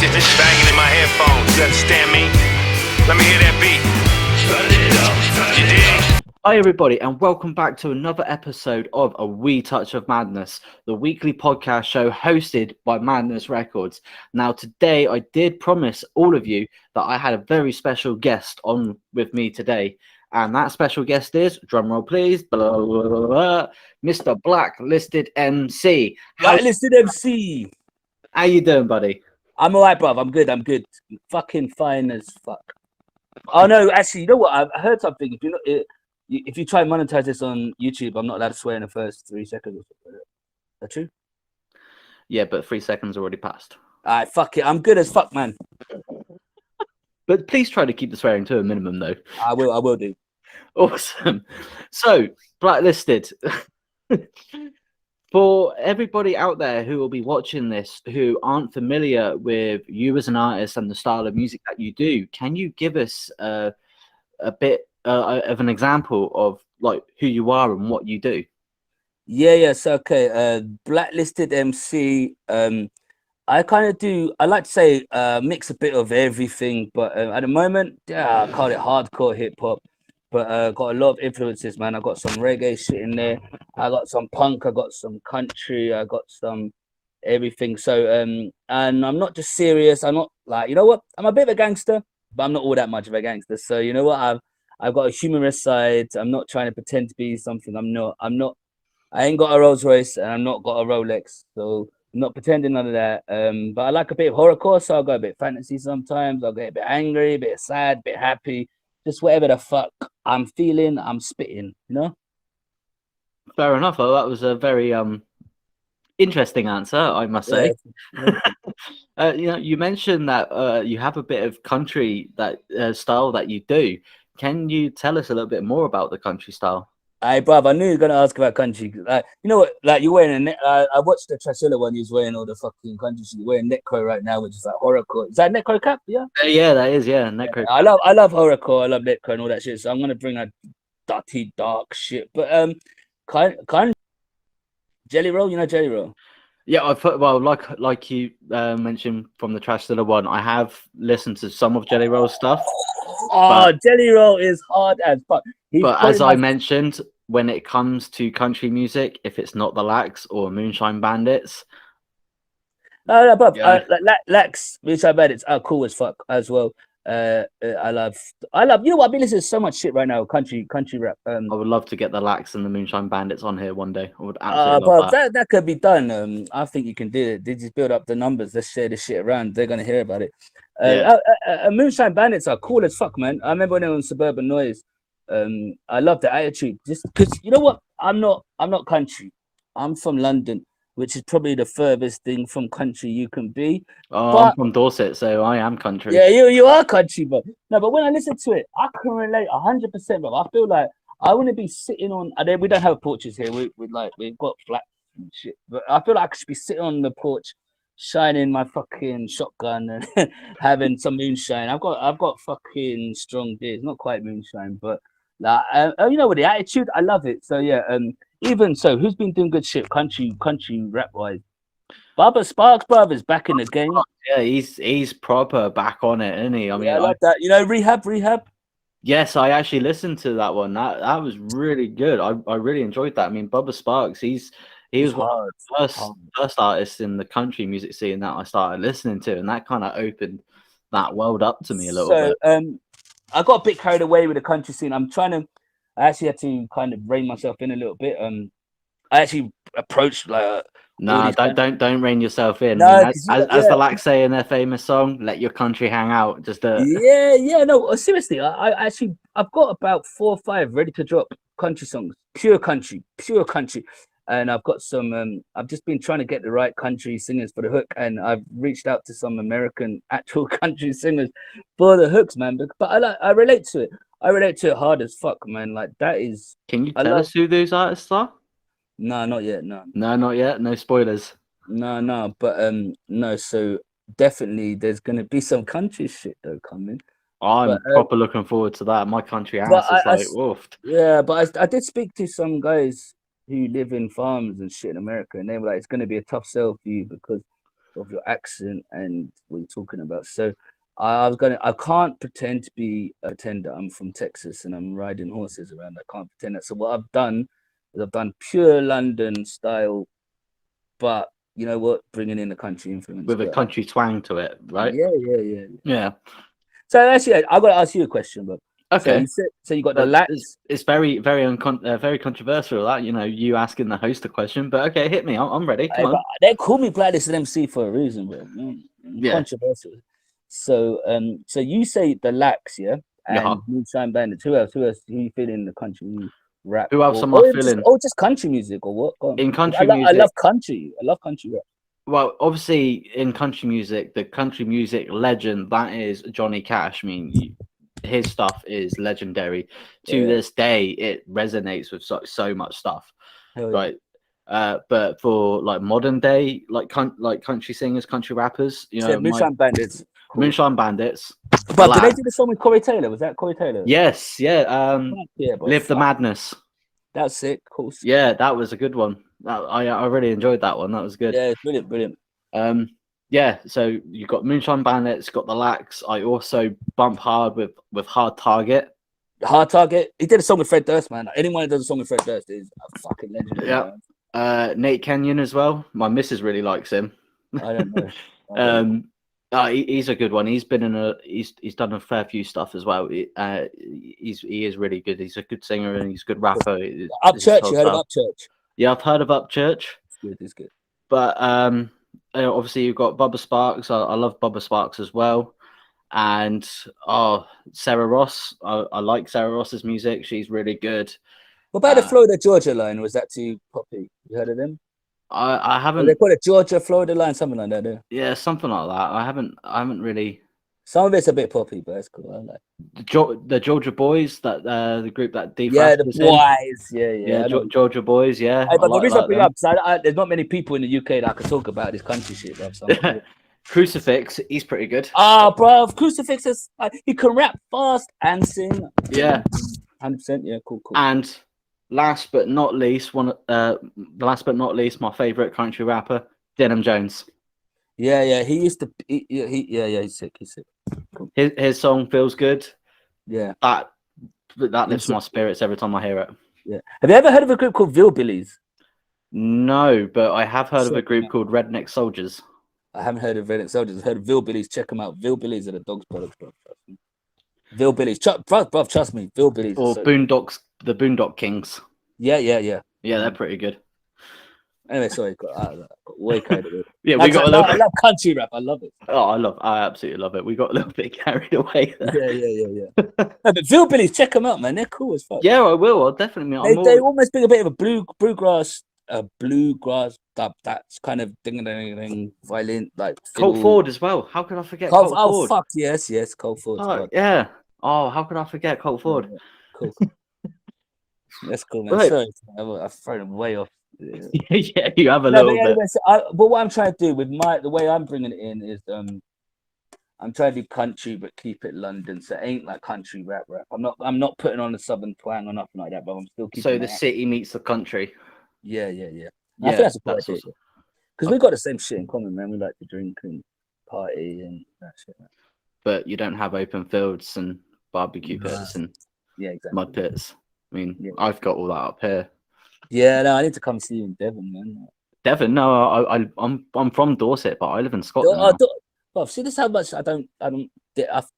If it's banging in my headphones, you understand me? Let me hear that beat. Turn it up, you dig? Hi everybody, and welcome back to another episode of A Wee Touch of Madness, the weekly podcast show hosted by Madness Records. Now today I did promise all of you that I had a very special guest on with me today, and that special guest is, drumroll please, blah, blah, blah, blah, Mr. Blacklisted MC. Blacklisted MC. How you doing, buddy? I'm alright, bruv. I'm good. Fucking fine as fuck. Oh no, actually, you know what? I heard something. If you try and monetize this on YouTube, I'm not allowed to swear in the first 3 seconds or something. Is that true? Yeah, but 3 seconds already passed. Alright, fuck it. I'm good as fuck, man. But please try to keep the swearing to a minimum, though. I will do. Awesome. So, Blacklisted. For everybody out there who will be watching this who aren't familiar with you as an artist and the style of music that you do, can you give us a bit of an example of like who you are and what you do? Yes, okay. Blacklisted MC. I kind of do. I like to say mix a bit of everything, but at the moment, I call it hardcore hip hop. But got a lot of influences, man. I got some reggae shit in there. I got some punk. I got some country. I got some everything. So and I'm not just serious. I'm not like, you know what? I'm a bit of a gangster, but I'm not all that much of a gangster. So you know what? I've got a humorous side. I'm not trying to pretend to be something I'm not. I ain't got a Rolls Royce and I'm not got a Rolex. So I'm not pretending none of that. But I like a bit of horrorcore, so I'll go a bit fantasy sometimes. I'll get a bit angry, a bit sad, a bit happy. Just whatever the fuck I'm feeling, I'm spitting, you know? Fair enough. Well, that was a very interesting answer, I must say. Yeah. You mentioned that you have a bit of country that style that you do. Can you tell us a little bit more about the country style? Hey, bruv, I knew you were gonna ask about country. Like, you know what? Like, you're wearing I watched the Trashilla one. He's wearing all the fucking country shit. You're wearing Necro right now, which is like horrorcore. Is that Necro cap? Yeah. Yeah, that is. Yeah, Necro. I love horrorcore. I love Necro and all that shit. So I'm gonna bring that dirty, dark shit. But kind Jelly Roll. You know Jelly Roll? Yeah, I thought. Well, like you mentioned from the Trashilla one, I have listened to some of Jelly Roll's stuff. Oh, Jelly Roll is hard as fuck. But as I mentioned, when it comes to country music, if it's not the Lax or Moonshine Bandits, no, but Lax, Moonshine Bandits are cool as fuck as well. I love. You know what? I've been listening to so much shit right now. Country rap. I would love to get the Lax and the Moonshine Bandits on here one day. I would absolutely love that. That could be done. I think you can do it. They just build up the numbers. Let's share this shit around. They're gonna hear about it. Moonshine Bandits are cool as fuck, man. I remember when they were on Suburban Noise. I love the attitude. Just because you know what? I'm not country. I'm from London, which is probably the furthest thing from country you can be. I'm from Dorset, so I am country. Yeah, you are country, but no, but when I listen to it, I can relate 100%, bro. I feel like I want to be sitting on. We don't have porches here. We've got flats and shit, but I feel like I should be sitting on the porch, shining my fucking shotgun and having some moonshine. I've got fucking strong beers, not quite moonshine, but like, you know, with the attitude, I love it. So yeah, even so, who's been doing good shit, country rap wise? Bubba Sparks, brothers, back in the game. Yeah, he's proper back on it, isn't he? I mean, I like that. You know, rehab. Yes, I actually listened to that one. That was really good. I really enjoyed that. I mean, Bubba Sparks, he was one of the first artists in the country music scene that I started listening to, and that kind of opened that world up to me a little bit. I got a bit carried away with the country scene. I actually had to kind of rein myself in a little bit. I actually approached like. Don't rein yourself in. No, I mean, as the Lax say in their famous song, "Let your country hang out." Just no, seriously, I've got about 4 or 5 ready to drop country songs, pure country, and I've got some. I've just been trying to get the right country singers for the hook, and I've reached out to some American actual country singers for the hooks, man. But I relate to it. I relate to it hard as fuck, man. Like that is. Can you tell us who those artists are? No, not yet. No, not yet. No spoilers. No, but no. So definitely, there's gonna be some country shit though coming. I'm proper looking forward to that. My country ass is like woofed. Yeah, but I did speak to some guys who live in farms and shit in America, and they were like, it's gonna be a tough sell for you because of your accent and what you're talking about. So I can't pretend to pretend that I'm from Texas and I'm riding horses around. I can't pretend that. So what I've done is I've done pure London style, but you know what, bringing in the country influence with a country twang to it, right? Yeah. So actually, I got to ask you a question, but Okay. So you got the lax. It's very very controversial that, you know, you asking the host a question, but okay, hit me. I'm ready. Come on. They call me Blacklisted MC for a reason, bro. Yeah. Controversial. So so you say the lax, yeah, and Moonshine Bandits. Who else? Who you feeling in the country rap? Who else am I feeling? Just country music or what? Go on. In country music, I love country. I love country rap. Well, obviously, in country music, the country music legend that is Johnny Cash. I mean, his stuff is legendary. To this day, it resonates with so much stuff, right? But for like modern day, like country singers, country rappers, you know, Moonshine Bandits. Cool. Moonshine Bandits. But did they do the song with Corey Taylor? Was that Corey Taylor? Yes, yeah. Live the Madness. That's sick. Cool. Yeah, that was a good one. I really enjoyed that one. That was good. Yeah, brilliant. Yeah, so you got Moonshine Bandits, got the Lax. I also bump hard with Hard Target. Hard Target. He did a song with Fred Durst, man. Anyone who does a song with Fred Durst is a fucking legend. Yeah. Nate Kenyon as well. My missus really likes him. I don't know. He's a good one. He's been he's done a fair few stuff as well. He is really good. He's a good singer and he's a good rapper. Upchurch, you heard of Upchurch? Yeah, I've heard of Upchurch. It's good. But obviously you've got Bubba Sparks. I love Bubba Sparks as well. And Sarah Ross. I like Sarah Ross's music. She's really good. What about the Florida Georgia line? Was that too poppy? You heard of them? I haven't. They call it Georgia Florida line, something like that. Yeah, something like that. I haven't really. Some of it's a bit poppy, but it's cool. I like the Georgia Boys, that the group that D. Yeah, the boys. Yeah. Georgia Boys. Yeah. Hey, but the reason I bring up, there's not many people in the UK that I can talk about this country shit, bro. So Crucifix, he's pretty good. Bro, Crucifix is he can rap fast and sing. Yeah, 100%. Yeah, cool. And last but not least, my favorite country rapper, Denim Jones. Yeah. He used to. He's sick. Cool. His song feels good. Yeah, that lifts my spirits every time I hear it. Yeah. Have you ever heard of a group called Villbillies? No, but I have heard of a group called Redneck Soldiers. I haven't heard of Redneck Soldiers. I've heard of Villbillies. Check them out. Villbillies are the Dogs Brothers, bro. Villbillies, bro, trust me. Villbillies. Or Boondocks, the Boondock Kings. Yeah. Yeah, they're pretty good. Anyway, sorry, got way carried away. Yeah, we got a little. I love country rap. I love it. I absolutely love it. We got a little bit carried away there. Yeah. But Villbillies, check them out, man. They're cool as fuck. Yeah, I will. I'll definitely. They almost bring a bit of a bluegrass dub. That's kind of ding violin like. Colt Ford as well. How could I forget Colt Ford? Oh fuck yes, Colt Ford. Oh yeah. Oh, how could I forget Colt Ford? Yeah. Cool. That's cool, man. Right. Sorry, I've thrown them way off. Yeah, you have a little bit. Anyway, but what I'm trying to do with the way I'm bringing it in is I'm trying to do country but keep it London, so it ain't like country rap. I'm not putting on a southern twang or nothing like that, but I'm still keeping. So the city meets the country. Yeah. I think that's a good idea because we got the same shit in common, man. We like to drink and party and that shit. Man. But you don't have open fields and barbecue pits and mud pits. I mean, I've got all that up here. Yeah, no, I need to come see you in Devon, man. Devon? No, I'm from Dorset, but I live in Scotland. See, this is how much I don't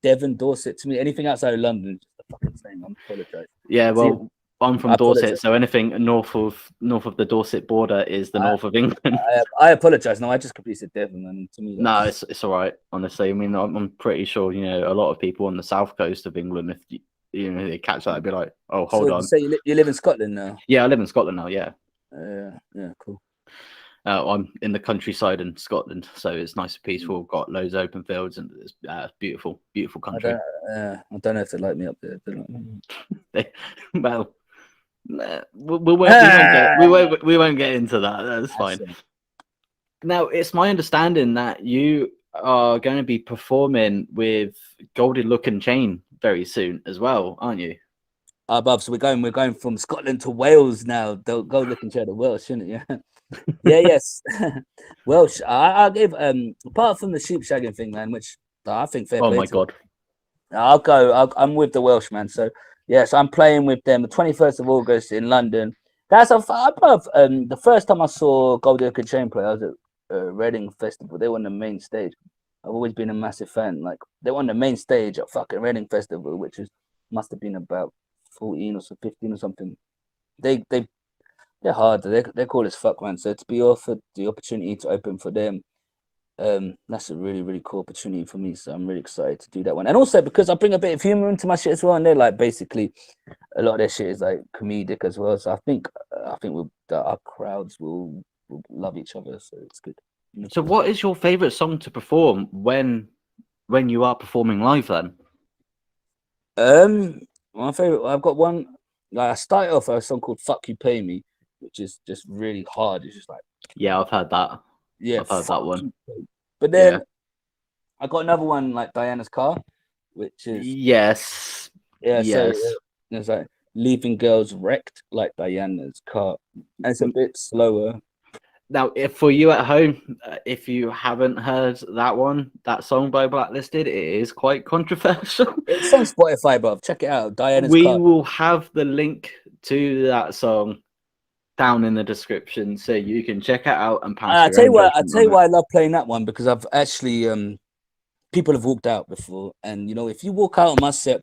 Devon, Dorset. To me, anything outside of London is just the fucking same. I apologize. Yeah, well, I'm from Dorset, so anything north of the Dorset border is the north of England. I apologize. No, I just completely said Devon, and to me, no, it's all right. Honestly, I mean, I'm pretty sure a lot of people on the south coast of England, if they catch that, they'd be like, "Oh, hold on." So you live in Scotland now? Yeah, I live in Scotland now. Yeah. Yeah, cool. I'm in the countryside in Scotland, so it's nice and peaceful. Got loads of open fields and it's beautiful country. I don't know if they like me up there. Well, we won't get into that. That's fine. Now, it's my understanding that you are going to be performing with Goldie Look and Chain very soon as well, aren't you? above. So we're going from Scotland to Wales now. They'll go look and share the Welsh, shouldn't it? Yeah. Yeah, yes. Welsh. I'll give apart from the sheep shagging thing, man, which I think fair Oh play my to. god. I'll go. I'm with the Welsh, man. So yes, I'm playing with them the 21st of August in London. That's above. The first time I saw Gold Oak and Chain play, I was at Reading Festival. They were on the main stage. I've always been a massive fan. Like they were on the main stage at fucking Reading Festival, which must have been about 14 or so 15 or something. They're hard. They're cool as fuck, man. So to be offered the opportunity to open for them, that's a really, really cool opportunity for me. So I'm really excited to do that one. And also because I bring a bit of humor into my shit as well. And they're like basically a lot of their shit is like comedic as well. So I think that our crowds will love each other. So it's good. So what is your favorite song to perform when you are performing live then? My favorite, I've got one. Like I started off with a song called "Fuck You Pay Me," which is just really hard. It's just like, Yeah, I've heard that. yeah, I've heard that fuck one. you, pay me. But then Yeah. I got another one like Diana's Car, which is Yes. yeah. So Yes. it's like leaving girls wrecked like Diana's car. And it's a bit slower. Now, if for you at home, if you haven't heard that song by Blacklisted, it is quite controversial. It's on Spotify, bro. Check it out. Diana's We Car. will have the link to that song down in the description, so you can check it out and pass I your tell you own what. I judgment tell on you it. why I love playing that one because I've actually people have walked out before, and you know if you walk out on my set,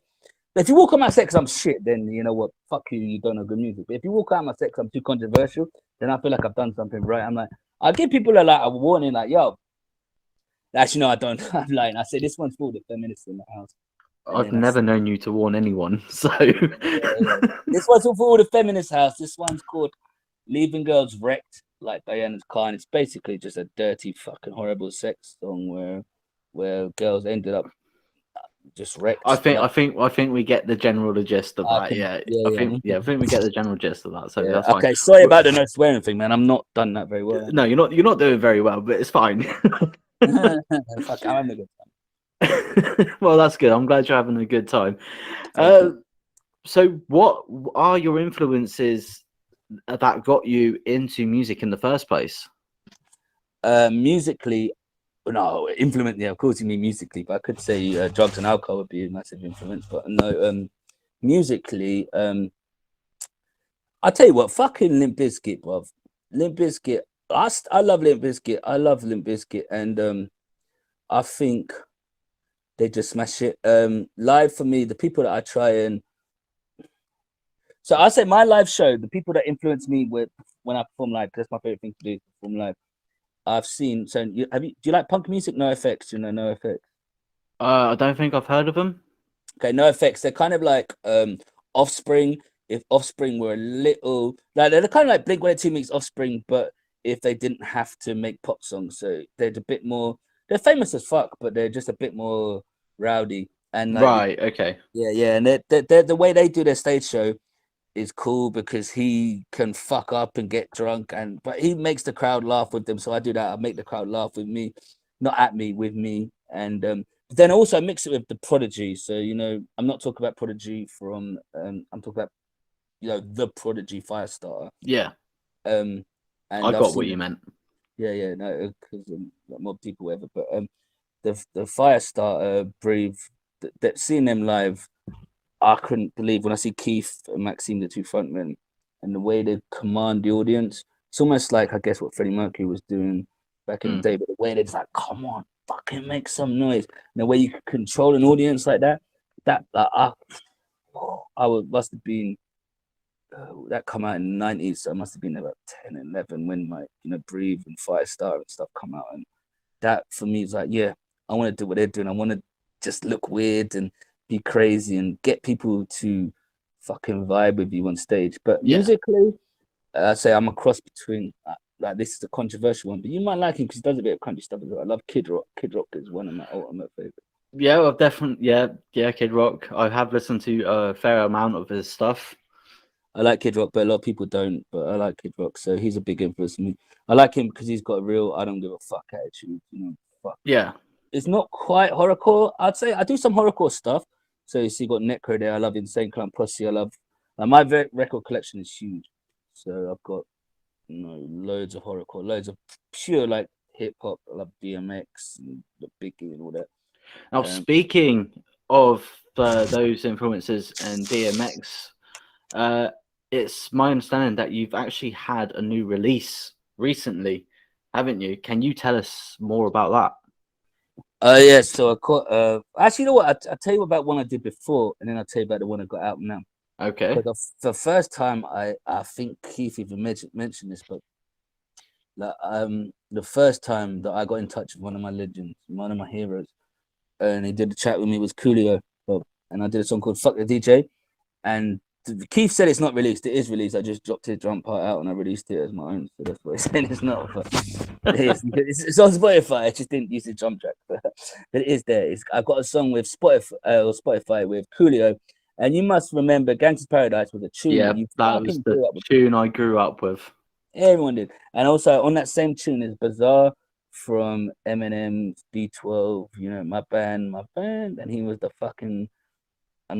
if you walk on my set because I'm shit, then you know what? Fuck you. You don't know good music. But if you walk out on my set because I'm too controversial, then I feel like I've done something right. I'm like, I give people a warning, like, yo. Actually, no, I don't. I'm lying. I say this one's for the feminists in the house. And I've then I never known you to warn anyone, so yeah. This one's for all the feminist house. This one's called Leaving Girls Wrecked, like Diana's Car. And it's basically just a dirty, fucking horrible sex song where girls ended up just wrecked. I think we get the general gist of that. Yeah. I think we get the general gist of that. So Yeah. that's fine. Okay, sorry about the no swearing thing, man. I'm not done that very well. No, you're not doing very well, but it's fine. Fuck, I'm having a good time. Well, that's good. I'm glad you're having a good time. Thank you. So, what are your influences that got you into music in the first place? Musically, no, influence. Yeah, of course you mean musically, but I could say drugs and alcohol would be a massive influence. But no, musically, I tell you what, fucking Limp Bizkit, bruv. Limp Bizkit. I love Limp Bizkit. I love Limp Bizkit, and I think they just smash it. Live for me, the people that I try and so I say my live show, the people that influence me with when I perform live, that's my favorite thing to do, perform live. I've seen. So do you like punk music? No Effects, you know, No Effects. I don't think I've heard of them. Okay, No Effects. They're kind of like Offspring. If Offspring were a little like they're kind of like Blink-182 meets Offspring, but if they didn't have to make pop songs, so they're a bit more. They're famous as fuck, but they're just a bit more rowdy and like Right. Okay. yeah, and they're the way they do their stage show is cool because he can fuck up and get drunk but he makes the crowd laugh with them. So I do that. I make the crowd laugh with me, not at me, with me. And then also I mix it with the Prodigy. So you know, I'm not talking about Prodigy from I'm talking about the Prodigy Firestarter. Yeah. And I got what you meant. Yeah, no, because more people whatever. But the Firestarter Breathe, that seeing them live, I couldn't believe when I see Keith and Maxime, the two frontmen, and the way they command the audience. It's almost like, I guess, what Freddie Mercury was doing back in the day, but the way they're just like, come on, fucking make some noise. And the way you could control an audience like that, must have been, that come out in the 90s, so I must have been about 10 and 11 when my, Breathe and Firestar and stuff come out. And that for me is like, yeah, I want to do what they're doing. I want to just look weird and be crazy and get people to fucking vibe with you on stage. But musically, I say I'm a cross between like this is a controversial one, but you might like him because he does a bit of country stuff as well. I love Kid Rock. Kid Rock is one of my ultimate favorites. Yeah, I've definitely Kid Rock. I have listened to a fair amount of his stuff. I like Kid Rock, but a lot of people don't. But I like Kid Rock, so he's a big influence on me. I like him because he's got a real I don't give a fuck attitude. Fuck. Yeah. It's not quite horrorcore. I'd say I do some horrorcore stuff. So you see, got Necro there. I love Insane Clown Posse. I love Like my record collection is huge, so I've got loads of horrorcore, loads of pure like hip hop, like DMX and the Biggie and all that. Now, speaking of those influences and DMX, it's my understanding that you've actually had a new release recently, haven't you? Can you tell us more about that? Yeah, so I caught actually, you know what? I'll tell you about one I did before, and then I'll tell you about the one I got out now. Okay. Because the first time I think Keith even mentioned this, but the first time that I got in touch with one of my legends, one of my heroes, and he did a chat with me was Coolio, and I did a song called "Fuck the DJ," and Keith said it's not released. It is released. I just dropped his drum part out and I released it as my own. So that's what he's saying. It's not, but it's on Spotify. I just didn't use the drum track, but it is there. I've got a song with Spotify with Coolio, and you must remember "Gangsta's Paradise" was a tune. Yeah, you that was the tune I grew up with. Everyone did, and also on that same tune is "Bizarre" from Eminem's D12. You know, my band, and he was the fucking. I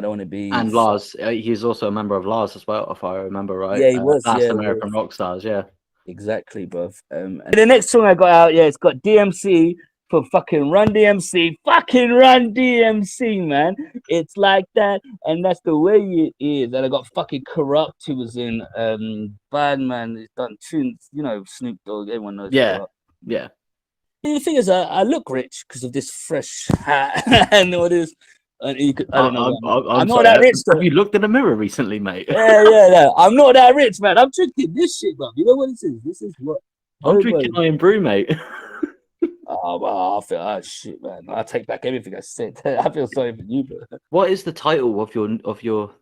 don't want to be. And Lars, he's also a member of Lars as well, if I remember right. Yeah, he was. Last yeah, American Rock Stars. Yeah, exactly, bruv. And the next song I got out, it's got DMC for fucking Run DMC, fucking Run DMC, man. It's like that, and that's the way it is. And I got fucking Corrupt, who was in Badman. He's done tunes, Snoop Dogg. Everyone knows. Yeah, Corrupt. yeah. And the thing is, I look rich because of this fresh hat and all this. And I don't know. I'm not that rich. Have you looked in the mirror recently, mate? Yeah. I'm not that rich, man. I'm drinking this shit, bro. You know what this is? This is what I'm drinking Iron Brew, mate. Oh, well, I feel shit, man. I take back everything I said. I feel sorry for you, bro. What is the title of your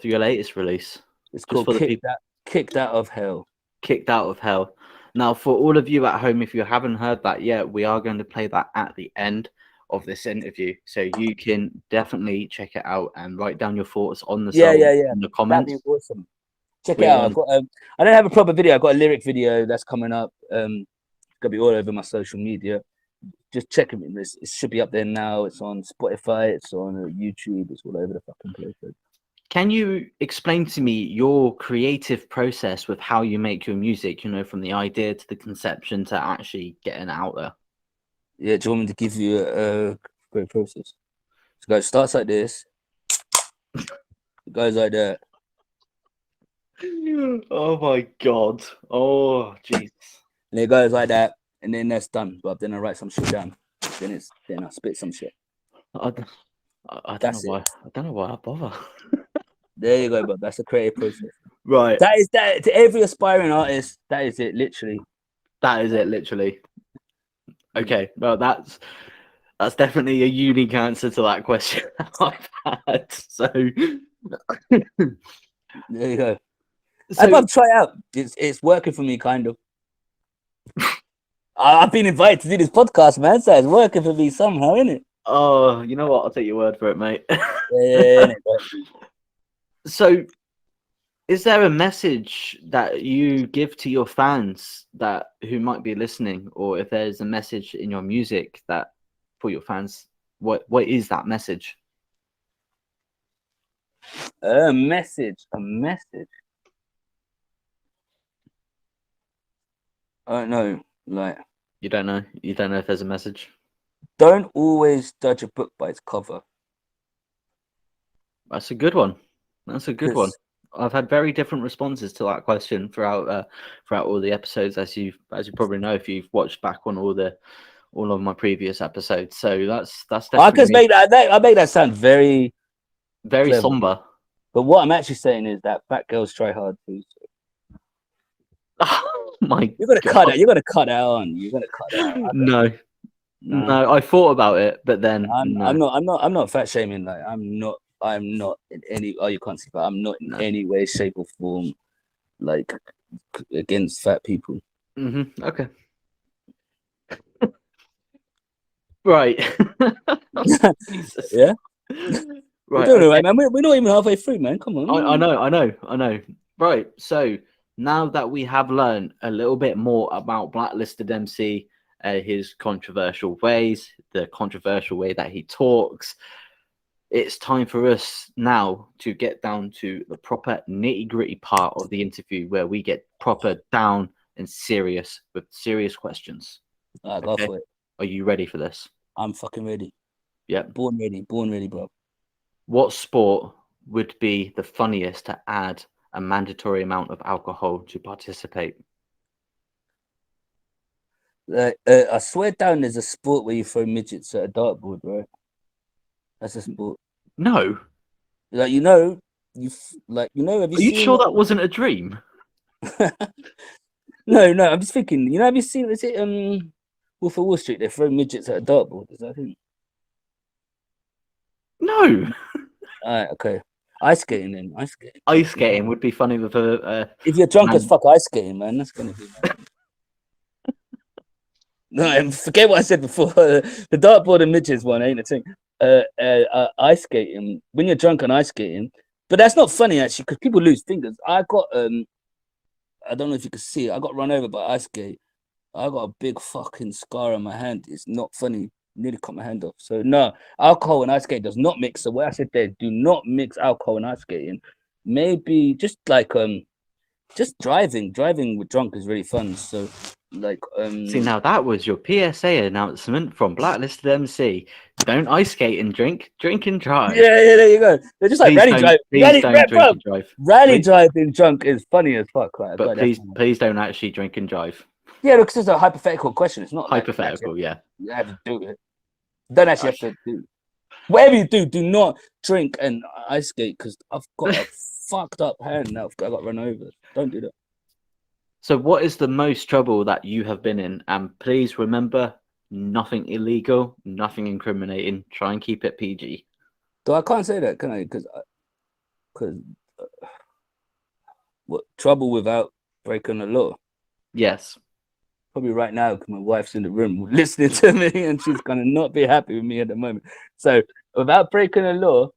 latest release? It's called Kicked Out of Hell. Kicked Out of Hell. Now, for all of you at home, if you haven't heard that yet, we are going to play that at the end of this interview, so you can definitely check it out and write down your thoughts on the song in the comments. That'd be awesome. Check it out. I don't have a proper video. I've got a lyric video that's coming up. It's gonna be all over my social media. Just check it. It should be up there now. It's on Spotify. It's on YouTube. It's all over the fucking place. Can you explain to me your creative process with how you make your music? From the idea to the conception to actually getting it out there. Yeah, do you want me to give you a great process? So, guys, starts like this. It goes like that. Oh my god! Oh Jesus! And it goes like that, and then that's done. But then I write some shit down. Then I spit some shit. I don't know why I bother. There you go, but that's the creative process. Right. That is that to every aspiring artist. That is it, literally. That is it, literally. Okay, well, that's definitely a unique answer to that question I've had. So there you go. I've tried out. It's working for me, kind of. I've been invited to do this podcast, man. So it's working for me somehow, isn't it? Oh, you know what? I'll take your word for it, mate. Yeah. So, is there a message that you give to your fans who might be listening, or if there's a message in your music that for your fans, what is that message? A message. I don't know. Like, you don't know if there's a message. Don't always judge a book by its cover. That's a good one. I've had very different responses to that question throughout all the episodes, as you probably know if you've watched back on all of my previous episodes. So that's definitely. I can make that sound very, very clever. Somber. But what I'm actually saying is that fat girls try hard too. So. Oh my! You're gonna cut that. You're gonna cut that on. You're gonna cut that. No. I thought about it, but then I'm not fat shaming. Like I'm not in any. Oh, you can't see, but I'm not in any way, shape, or form like against fat people. Mm-hmm. Okay. Right. Yeah. Right. We're doing it, right, man. We're not even halfway through, man. Come on. I know. Right. So now that we have learned a little bit more about Blacklisted MC, his controversial ways, the controversial way that he talks, it's time for us now to get down to the proper nitty-gritty part of the interview where we get proper down and serious with serious questions. Go for it. Are you ready for this? I'm fucking ready. Yep. Born ready, bro. What sport would be the funniest to add a mandatory amount of alcohol to participate? I swear down there's a sport where you throw midgets at a dartboard, right? That's a sport. No. Like, you know, have you Are you sure that wasn't a dream? No, I'm just thinking, you know, have you seen, is it Wolf of Wall Street? They throw midgets at a dartboard, is that a thing? No. Alright, okay. Ice skating then. Ice skating would be funny with a if you're drunk as fuck ice skating, man, that's gonna be no, forget what I said before. The dartboard and midgets one ain't a thing. Ice skating, when you're drunk on ice skating, but that's not funny actually, because people lose fingers. I got I don't know if you can see it, I got run over by ice skate. I got a big fucking scar on my hand. It's not funny. Nearly cut my hand off. So no, alcohol and ice skating does not mix. So what I said there, do not mix alcohol and ice skating. Maybe just like just driving with drunk is really fun. So like See, now that was your PSA announcement from Blacklisted MC. Don't ice skate and drink and drive. yeah, there you go. They're just like rally drive. Rally driving drunk is funny as fuck, right? But please don't actually drink and drive. Yeah, because it's a hypothetical question. It's not hypothetical, like yeah. You have to do it. Don't actually have to do it. Whatever you do not drink and ice skate, because I've got a fucked up hand now. I got run over. Don't do that. So what is the most trouble that you have been in? And please remember, nothing illegal, nothing incriminating. Try and keep it PG. So I can't say that, can I? Because what trouble without breaking the law? Yes. Probably right now, because my wife's in the room listening to me, and she's gonna not be happy with me at the moment. So without breaking the law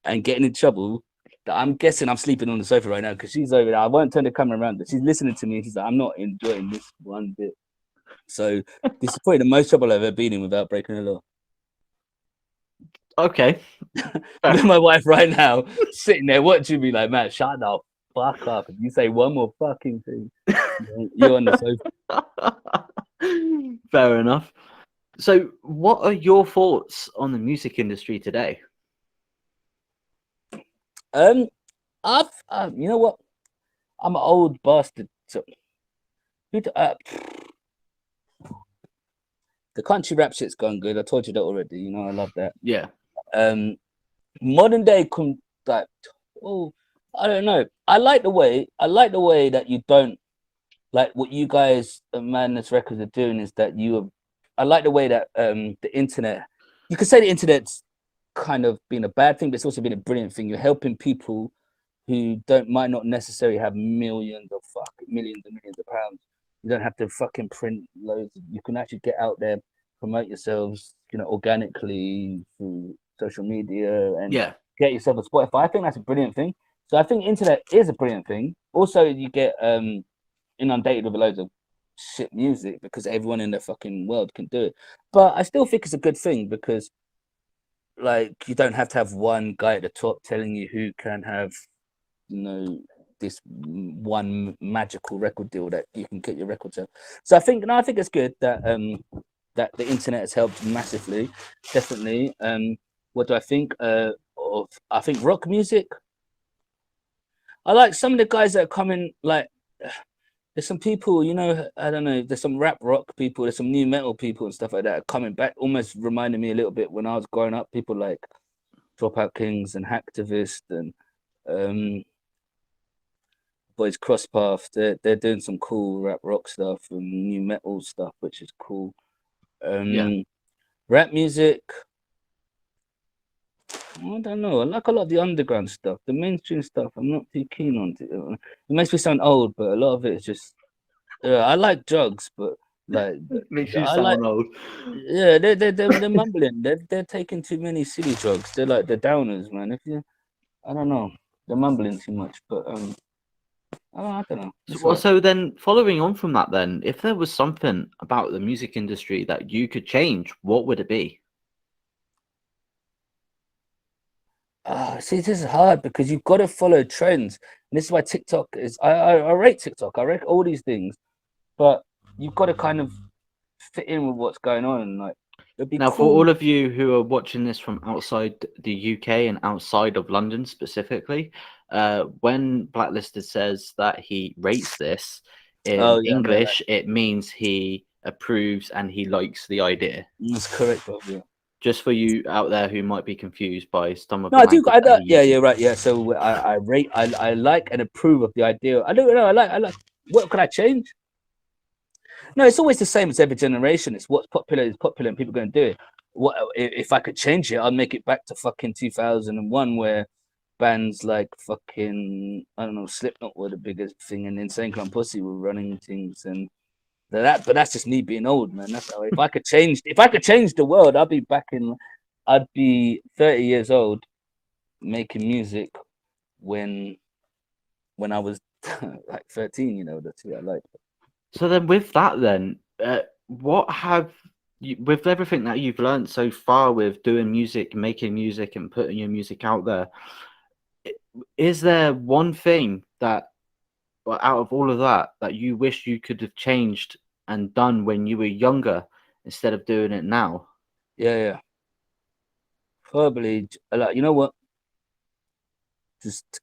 and getting in trouble, I'm guessing I'm sleeping on the sofa right now because she's over there. I won't turn the camera around, but she's listening to me. And she's like, I'm not enjoying this one bit. So this is probably the most trouble I've ever been in without breaking the law. Okay. With my wife right now, sitting there watching me like, man, shut the fuck up. If you say one more fucking thing, you're on the sofa. Fair enough. So what are your thoughts on the music industry today? I've you know what? I'm an old bastard. So the country rap shit's gone good. I told you that already. You know, I love that. Yeah. Modern day I don't know. I like the way that you don't like what you guys at Madness Records are doing is that I like the way that the internet, you could say the internet's kind of been a bad thing, but it's also been a brilliant thing. You're helping people who might not necessarily have millions and millions of pounds. You don't have to fucking print loads. You can actually get out there, promote yourselves, you know, organically through social media and get yourself a Spotify. I think that's a brilliant thing. So I think internet is a brilliant thing. Also, you get inundated with loads of shit music because everyone in the fucking world can do it. But I still think it's a good thing because like you don't have to have one guy at the top telling you who can have, you know, this one magical record deal that you can get your records out. So I think it's good that that the internet has helped massively, definitely. What do I think of? I think rock music. I like some of the guys that are coming. Like, there's some people, you know, I don't know. There's some rap rock people. There's some new metal people and stuff like that are coming back. Almost reminding me a little bit when I was growing up. People like Dropout Kings and Hacktivist and Boys Crosspath. They're doing some cool rap rock stuff and new metal stuff, which is cool. Rap music. I don't know. I like a lot of the underground stuff. The mainstream stuff, I'm not too keen on. It makes me sound old, but a lot of it is just. I like drugs, but like makes you sound old. Yeah, they're mumbling. They're taking too many silly drugs. They're like the downers, man. I don't know, they're mumbling too much. But I don't know. So then, following on from that, then, if there was something about the music industry that you could change, what would it be? See, this is hard because you've got to follow trends. And this is why TikTok is. I rate TikTok. I rate all these things, but you've got to kind of fit in with what's going on. And like, it'd be Now, for cool. all of you who are watching this from outside the UK and outside of London specifically, when Blacklisted says that he rates this in Yeah, English, it means he approves and he likes the idea. that's correct, bro. Yeah. Just for you out there who might be confused by some of No, the I do. language that he Yeah, uses. yeah, right. Yeah. So I rate. I like and approve of the idea. I don't know. I like. What could I change? No, it's always the same as every generation. It's what's popular is popular, and people are going to do it. What if I could change it? I'd make it back to fucking 2001, where bands like fucking I don't know, Slipknot were the biggest thing, and Insane Clown Pussy were running things, and that. But that's just me being old, man. That's how. If I could change the world, I'd be back in. I'd be 30 years old, making music when I was like 13. You know, that's what I like. So then, with that, then, what have you, with everything that you've learned so far with doing music, making music, and putting your music out there, is there one thing that, well, out of all of that, that you wish you could have changed and done when you were younger instead of doing it now? Yeah. Probably like you know what? Just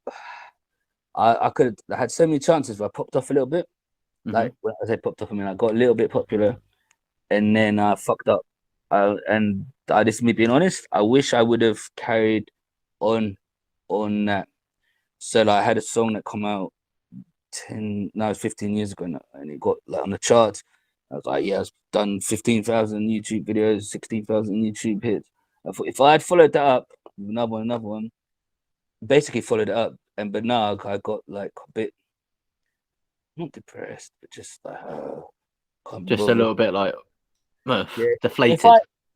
I could have had so many chances where I popped off a little bit. Like when I say popped off, I mean I got a little bit popular, and then I fucked up. And this is me being honest. I wish I would have carried on that. So like, I had a song that come out 15 years ago now, and it got like on the charts. I was like, yeah, I've done 15,000 YouTube videos, 16,000 YouTube hits. I thought if I had followed that up, with another one, basically followed it up, but now I got like a bit not depressed, but just like can't be Just a bothered. little bit like Yeah. deflated.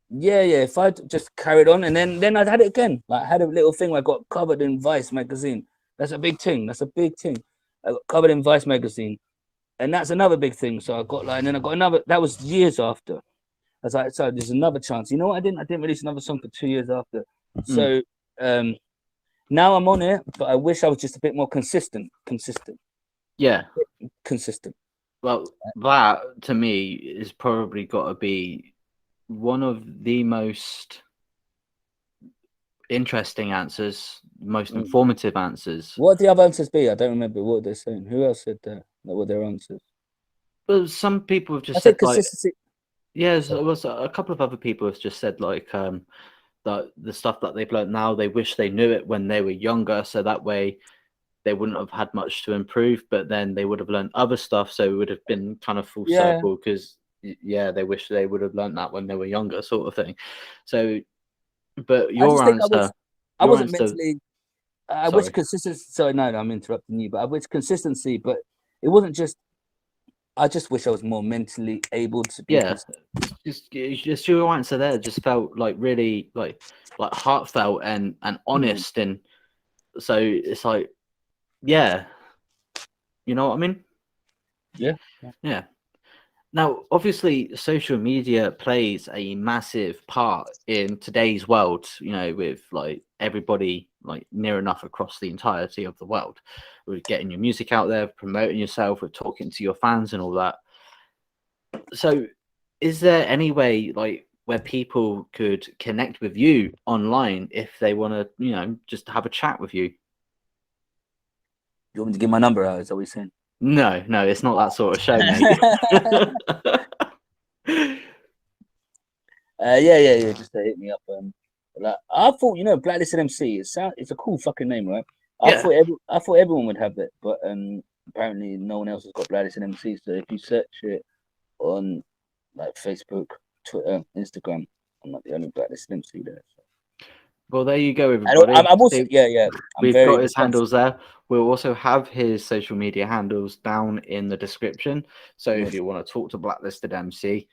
If I just carried on, and then I'd had it again. Like I had a little thing where I got covered in Vice magazine. That's a big thing. I got covered in Vice magazine, and that's another big thing. So I got like, and then I got another. That was years after. I was like, so there's another chance. You know what? I didn't release another song for 2 years after. So now I'm on it, but I wish I was just a bit more consistent. Yeah. Consistent. Well, that to me is probably got to be one of the most interesting answers, most informative answers. What the other answers be? I don't remember what they're saying. Who else said that? What were their answers? Well, some people have just I said think consistency. yes, there was a couple of other people have just said that the stuff that they've learned now, they wish they knew it when they were younger, so that way they wouldn't have had much to improve, but then they would have learned other stuff, so it would have been kind of full circle because they wish they would have learned that when they were younger, sort of thing. So, but your answer, I wasn't mentally. I wish sorry. consistency. Sorry, no, I'm interrupting you, but I wish consistency. But it wasn't just. I just wish I was more mentally able to be. Yeah, just your answer there just felt like really like heartfelt and honest, and so it's like, yeah, you know what I mean? Yeah. Now, obviously, social media plays a massive part in today's world, you know, with like everybody like near enough across the entirety of the world, with getting your music out there, promoting yourself, with talking to your fans and all that. So, is there any way like where people could connect with you online if they want to, you know, just have a chat with you? You want me to give my number out? Is that what you're saying? No, it's not that sort of show, mate. Yeah. Just to hit me up. Like, I thought, you know, Blacklisted MC. It's a cool fucking name, right? I thought everyone would have that, but apparently no one else has got Blacklisted MC. So if you search it on like Facebook, Twitter, Instagram, I'm not the only Blacklisted MC there. So. Well, there you go, everybody. I'm also We've got his handles there. We'll also have his social media handles down in the description. So if you want to talk to Blacklisted MC,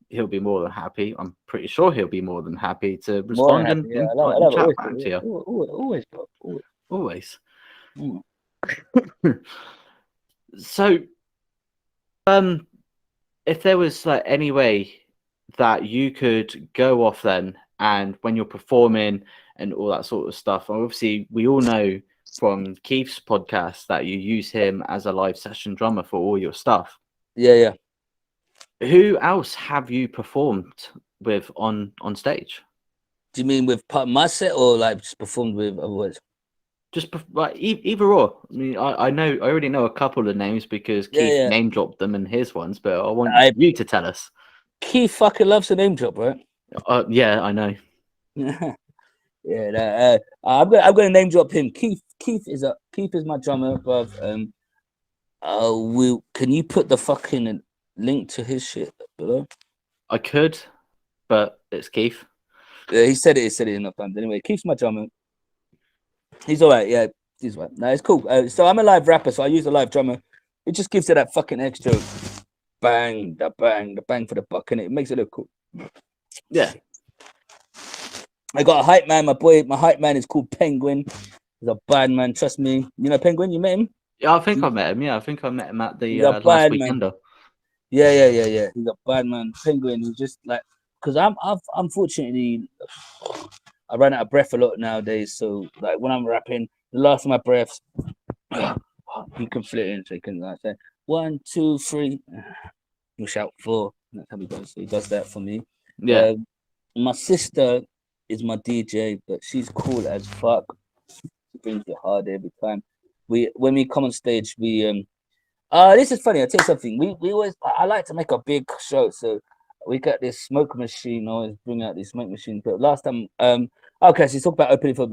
he'll be more than happy. I'm pretty sure he'll be more than happy to respond and chat back to you. Always. So, if there was like any way that you could go off then and when you're performing and all that sort of stuff. Obviously, we all know from Keith's podcast that you use him as a live session drummer for all your stuff. Yeah. Who else have you performed with on stage? Do you mean with part of my set or like just performed with other words? Just like either or. I mean, I already know a couple of names because Keith name dropped them in his ones, but I want you to tell us. Keith fucking loves a name drop, right? Yeah, I know. I'm gonna name drop him. Keith is my drummer, bruv. Can you put the fucking link to his shit below? I could, but it's Keith. Yeah, he said it enough times. Anyway, Keith's my drummer. He's all right. Yeah, he's all right. No, it's cool. So I'm a live rapper, so I use a live drummer. It just gives it that fucking extra bang, the bang for the buck, and it makes it look cool. Yeah. I got a hype man. My hype man is called Penguin. He's a bad man. Trust me. You know Penguin? You met him? Yeah, I think I met him. Yeah, I think I met him at the last weekender. Yeah. He's a bad man. Penguin. He's just like, because I've unfortunately I run out of breath a lot nowadays. So like when I'm rapping, the last of my breaths, you can flit in. So you can like say 1, 2, 3. You shout 4. That's how he goes. So he does that for me. Yeah. My sister is my DJ, but she's cool as fuck. She brings it hard every time. When we come on stage, we this is funny. I'll tell you something. We always, I like to make a big show, so we got this smoke machine. I always bring out this smoke machine. But last time, okay, so you talk about opening for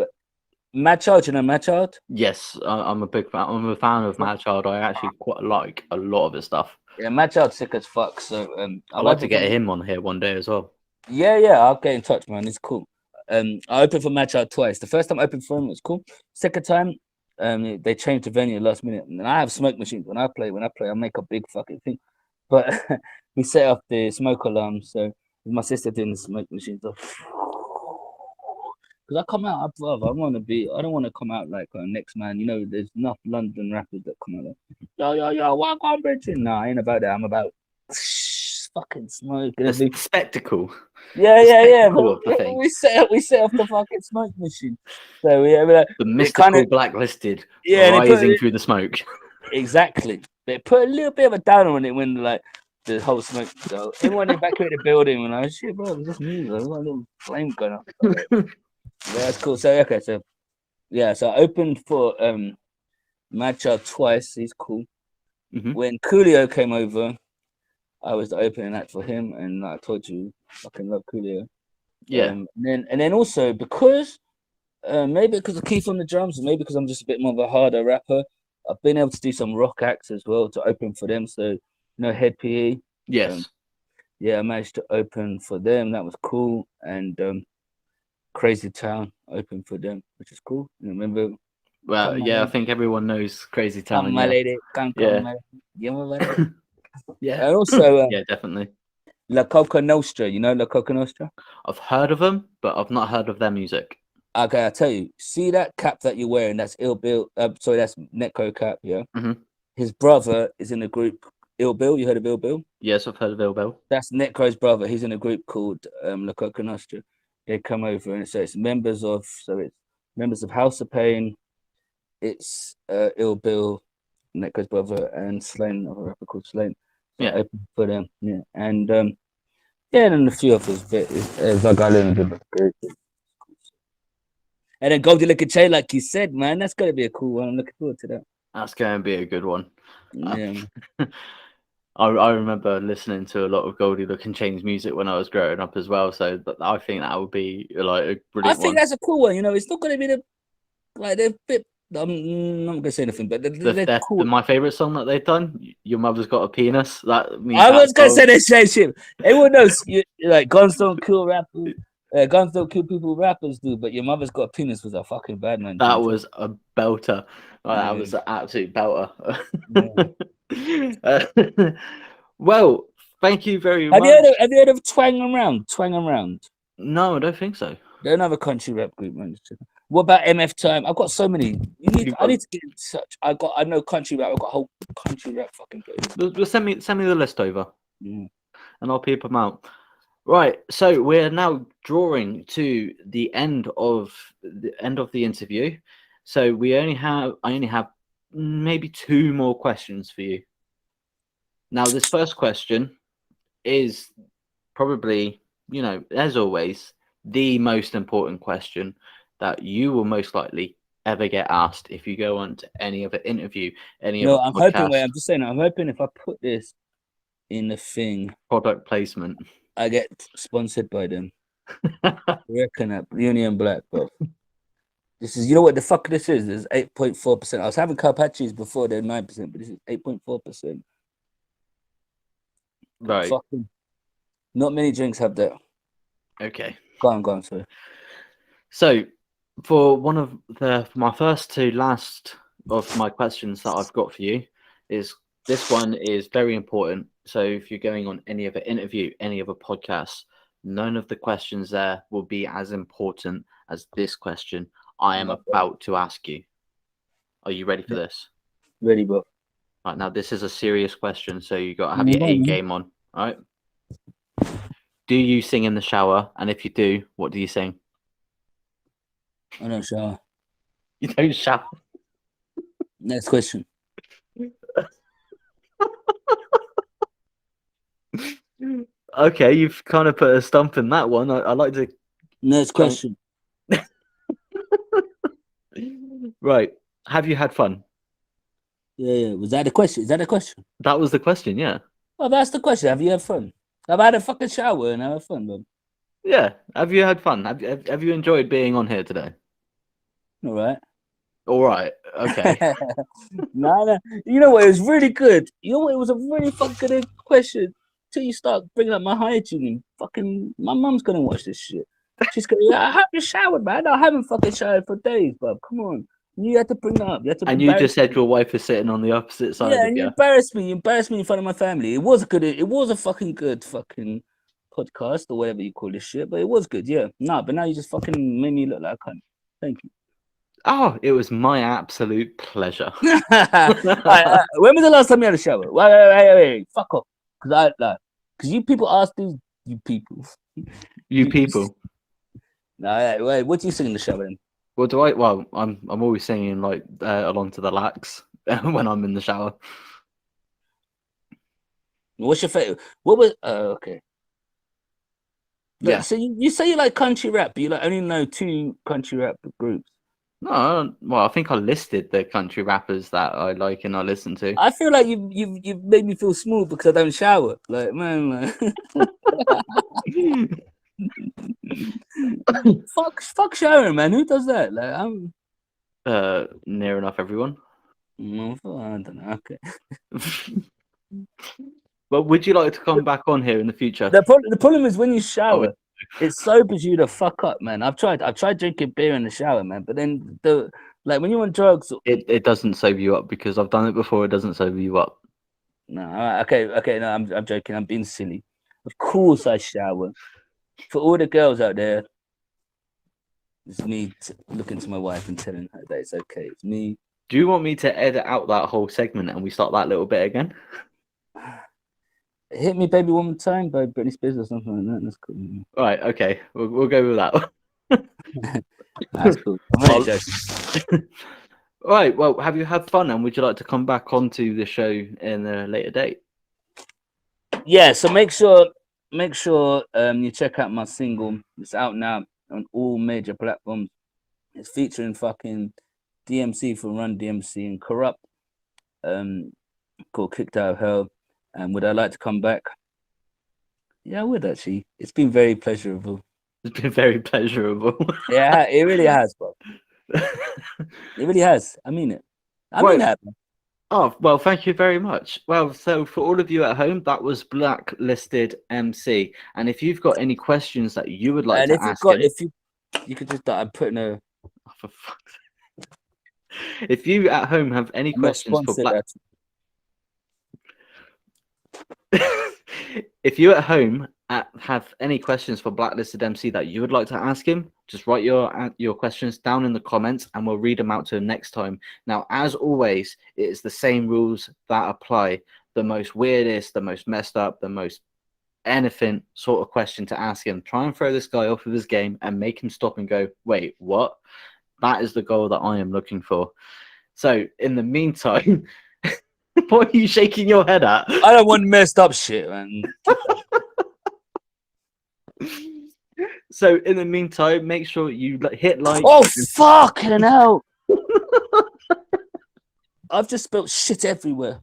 Mad Child. You know Mad Child? Yes, I'm a big fan. I'm a fan of Mad Child. I actually quite like a lot of his stuff. Yeah, Mad Child's sick as fuck. So I'd like to get him on here one day as well. Yeah, I'll get in touch, man. It's cool. I opened for Mad Child twice. The first time I opened for him, it was cool. Second time, they changed the venue last minute, and I have smoke machines. When I play, I make a big fucking thing. But we set up the smoke alarm, so my sister doing the smoke machines. Because I come out, I don't want to come out like next man. You know, there's enough London rappers that come out like, yo, what I'm bitching? No, I ain't about that. I'm about fucking smoke. The spectacle. Yeah. We set up the fucking smoke machine. So we're like, the mystical Blacklisted rising through the smoke. Exactly. They put a little bit of a downer on it when like the whole smoke. So everyone evacuated the building and I was shit, bro. It's just me. There's a little flame going up. Yeah, that's cool. So okay, so I opened for Mad Child twice. He's cool. Mm-hmm. When Coolio came over, I was the opening act for him, and like I told you, I fucking love Coolio. Yeah. And then also because maybe because of Keith on the drums, maybe because I'm just a bit more of a harder rapper, I've been able to do some rock acts as well to open for them. So you know, Head PE. Yes. I managed to open for them. That was cool. And Crazy Town opened for them, which is cool. You remember? Well, yeah, I think everyone knows Crazy Town. Come, my lady. Come, my lady. Yeah. And also, yeah, definitely. La Coca Nostra. You know La Coca Nostra? I've heard of them, but I've not heard of their music. Okay, I'll tell you. See that cap that you're wearing? That's Ill Bill. Sorry, that's Netco cap. Yeah. Mm-hmm. His brother is in a group. Ill Bill. You heard of Ill Bill? Yes, I've heard of Ill Bill. That's Netco's brother. He's in a group called La Coca Nostra. They come over and so it's members of House of Pain. It's Ill Bill, Netco's brother, and Slane, a rapper called Slane. So yeah, open for them. Yeah, and and then a few others. Like I learned a bit. And then Goldie Lick and Chain, like you said, man, that's gonna be a cool one. I'm looking forward to that. That's gonna be a good one. Yeah. I remember listening to a lot of Goldie Look and Chain's music when I was growing up as well. So I think that would be like a brilliant one. That's a cool one. You know, it's not going to be they're a bit. I'm not going to say anything, but they're cool. My favorite song that they've done, Your Mother's Got a Penis. I was going to say the same shit. Everyone knows like guns don't kill rappers. Guns don't kill people rappers do, but Your Mother's Got a Penis was a fucking bad man. That was a belter. That was an absolute belter. Well, thank you very much. Have you heard of Twang Around? Twang Around? No, I don't think so. They're another country rap group, man. What about MF Time? I've got so many. I need to get in touch. I know country rap. I've got a whole country rap fucking playlist. Send me the list over, and I'll peep them out. Right, so we're now drawing to the end of the interview. So I only have maybe two more questions for you. Now, this first question is probably, as always, the most important question that you will most likely ever get asked if you go on to any other interview, any other No, I'm hoping. Wait, podcast, I'm just saying. I'm hoping if I put this in the thing, product placement. I get sponsored by them. I reckon that Union Black, bro. This is, you know what the fuck this is? This is 8.4%. I was having Carpacci's before, they're 9%, but this is 8.4%. Right. Fucking, not many drinks have that. Okay. Go on, sorry. So, for one of my first to last of my questions that I've got for you is this one is very important. So, if you're going on any other interview, any other podcast, none of the questions there will be as important as this question I am about to ask you. Are you ready for this? Ready, bro. Right, now this is a serious question, so you got to have your A game on. All right. Do you sing in the shower? And if you do, what do you sing? I don't shower. You don't shower. Next question. Okay, you've kind of put a stump in that one. I like to. Next question. Right. Have you had fun? Yeah. Was that the question? Is that the question? That was the question, yeah. Oh, that's the question. Have you had fun? I've had a fucking shower and I had fun, bro. Yeah. Have you had fun? Have you enjoyed being on here today? All right. All right. Okay. Nah. You know what? It was really good. You know what? It was a really fucking good question. Till you start bringing up my hygiene. Fucking, my mum's gonna watch this shit. She's gonna, I haven't showered, man. I haven't fucking showered for days, bro. Come on. You had to bring that up. You had to. And you just said your wife is sitting on the opposite side yeah, of and you. you embarrassed me. You embarrassed me in front of my family. It was good. It was a fucking good fucking podcast or whatever you call this shit. But it was good. Yeah. No, but now you just fucking made me look like a cunt. Thank you. Oh, it was my absolute pleasure. When was the last time you had a shower? Wait. Fuck off. Because you people ask these, you people. You people. Nah, wait, what do you sing in the shower then? What do I? Well, I'm always singing like along to the lax when I'm in the shower. What's your favorite? What was? Okay. Yeah. So you say you like country rap, but you like only know 2 country rap groups. No, well, I think I listed the country rappers that I like and I listen to. I feel like you've made me feel small because I don't shower. Like, man, like... fuck showering, man. Who does that? Like, I'm near enough everyone. I don't know. Okay. But would you like to come back on here in the future? The problem is when you shower, it sobers you the fuck up, man. I've tried drinking beer in the shower, man. But then when you're on drugs, it doesn't sober you up because I've done it before. It doesn't sober you up. No, okay. No, I'm joking. I'm being silly. Of course, I shower. For all the girls out there, it's me looking to my wife and telling her that it's okay. It's me. Do you want me to edit out that whole segment and we start that little bit again? Hit Me Baby One More Time by Britney Spears or something like that. That's cool. All right, okay. We'll go with that. That's cool. All right, well, have you had fun and would you like to come back onto the show in a later date? Yeah, so make sure you check out my single. It's out now on all major platforms. It's featuring fucking DMC from Run DMC and Corrupt, called Kicked Out of Hell. And would I like to come back? Yeah, I would actually. It's been very pleasurable. It's been very pleasurable. Yeah, it really has, bro. It really has. I mean it. I mean that. Man. Oh, well, thank you very much. Well, so for all of you at home, that was Blacklisted MC. And if you've got any questions that you would like to ask him... you could just... I'm putting a... Oh, for fuck's sake. If you at home have any questions for If you at home have any questions for Blacklisted MC that you would like to ask him, just write your questions down in the comments and we'll read them out to him next time. Now, as always, it is the same rules that apply. The most weirdest, the most messed up, the most anything sort of question to ask him. Try and throw this guy off of his game and make him stop and go, wait, what? That is the goal that I am looking for. So in the meantime, what are you shaking your head at? I don't want messed up shit, man. So in the meantime, make sure you hit like. Oh, fucking hell. I've just spilled shit everywhere.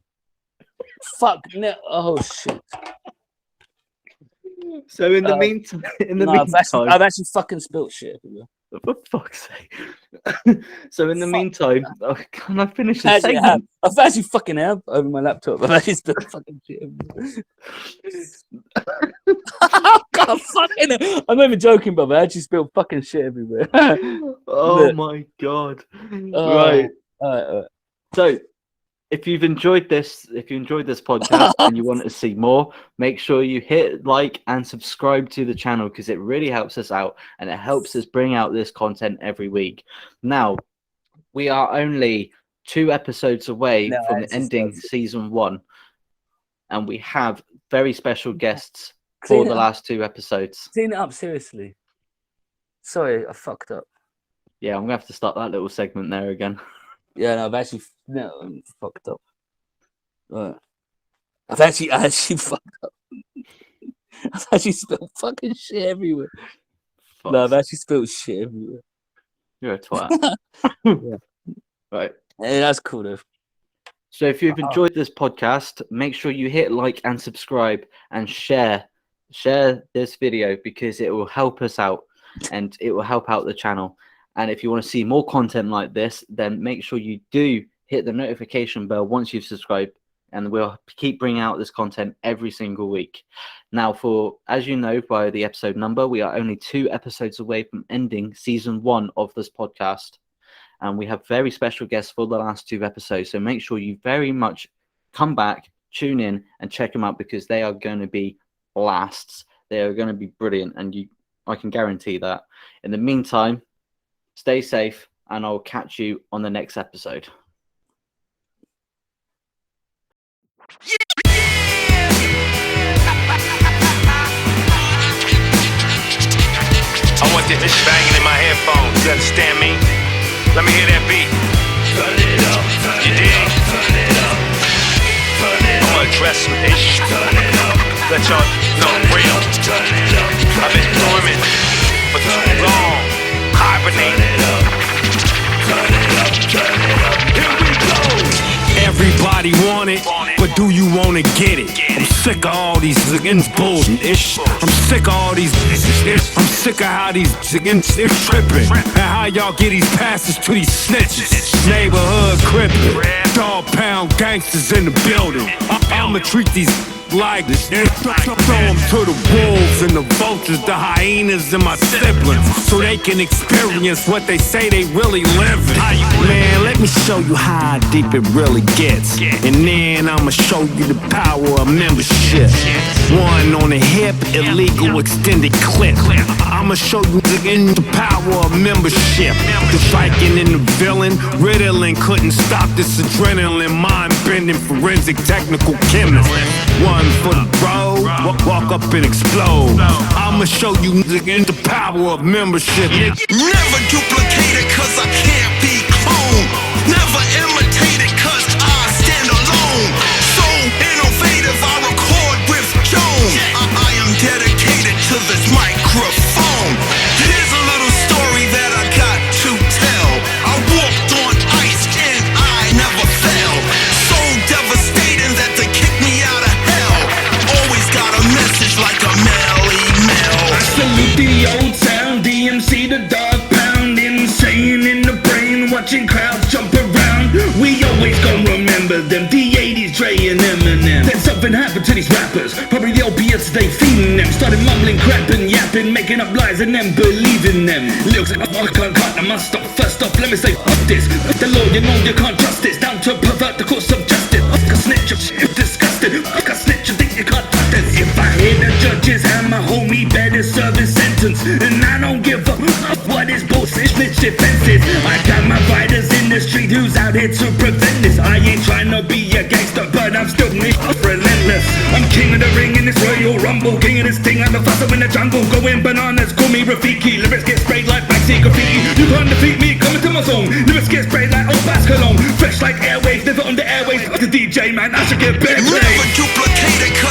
Fuck no. Oh, shit. So in the meantime, I've actually fucking spilled shit everywhere. For fuck's sake. So in the meantime, can I finish the segment? I've actually fucking have over my laptop. I've actually spilled fucking shit everywhere. God, fucking, I'm not even joking, but I actually spilled fucking shit everywhere. Oh my god. Right. All right. So if you've enjoyed this podcast and you want to see more, make sure you hit like and subscribe to the channel, because it really helps us out and it helps us bring out this content every week. Now, we are only 2 episodes away from ending season 1, and we have very special guests for the last 2 episodes. Clean it up, seriously. Sorry, I fucked up. Yeah, I'm going to have to start that little segment there again. Yeah, no, I'm fucked up. I've actually fucked up. I've actually spilled fucking shit everywhere. No, I've actually spilled shit everywhere. You're a twat. Yeah. Right. Hey, that's cool though. So if you've enjoyed this podcast, make sure you hit like and subscribe and share this video, because it will help us out and it will help out the channel. And if you want to see more content like this, then make sure you do hit the notification bell once you've subscribed, and we'll keep bringing out this content every single week. Now, as you know by the episode number, we are only 2 episodes away from ending season 1 of this podcast. And we have very special guests for the last 2 episodes. So make sure you very much come back, tune in, and check them out, because they are going to be blasts. They are going to be brilliant, and I can guarantee that. In the meantime, stay safe, and I'll catch you on the next episode. I want this banging in my headphones. You understand me? Let me hear that beat. Turn it up. You dig? Turn it up. I'ma address some issues. Turn it up. Let y'all know I'm real. Turn it up. I've been dormant for too long. Hibernating. Turn it up. Turn it up. Here we go. Everybody want it, but do you wanna get it? I'm sick of all these niggas bullshit. I'm sick of all these. I'm sick of how these niggas tripping, and how y'all get these passes to these snitches. Neighborhood crippin', dog pound gangsters in the building. I'ma treat these like this. Throw them to the wolves and the vultures, the hyenas and my siblings, so they can experience what they say they really living. Man, let me show you how deep it really gets, and then I'ma show you the power of membership. 1 on the hip, illegal extended clip. I'ma show you the power of membership. The Viking and the villain, riddling couldn't stop this adrenaline, mind-bending forensic technical chemist. 1 for the road, walk up and explode. I'ma show you the power of membership. Never duplicate it, cause I can't be cloned. Never imitate it, cause I stand alone. So innovative, I record with Jones. I am dedicated to this microphone. Here's a little story that I got to tell. I walked on ice and I never fell. So devastating that they kicked me out of hell. Always got a message like a mail email. I salute the old town, DMC, the dog pound, insane in the brain, watching crowds jump around. We always gon' remember them, the 80s, Dre and Eminem. Then something happened to these rappers, probably the opiates they feeding them. Started mumbling, crapping, yapping, making up lies and then believing them. Lyrics like I can't cut, I must stop. First off, let me say fuck this. The law, you know you can't trust this. Down to pervert the course of justice. Fuck a snitch, you're disgusted. Fuck a snitch, you think you can't touch this. If I hear the judges hammer, homie better serve his sentence. And I don't give a fuck what is bullshit snitch defense is. I got my fighters in the street who's out here to prevent this. I ain't trying to be a gangster, but I'm still relentless. I'm king of the ring in this Royal Rumble, king of this thing, I'm the faster in the jungle, going bananas, call me Rafiki. Lyrics get sprayed like backseat graffiti. You can't defeat me, come into my zone. Lyrics get sprayed like old Bascalone, fresh like airwaves, never on the airways. The DJ man, I should get better. Never duplicated.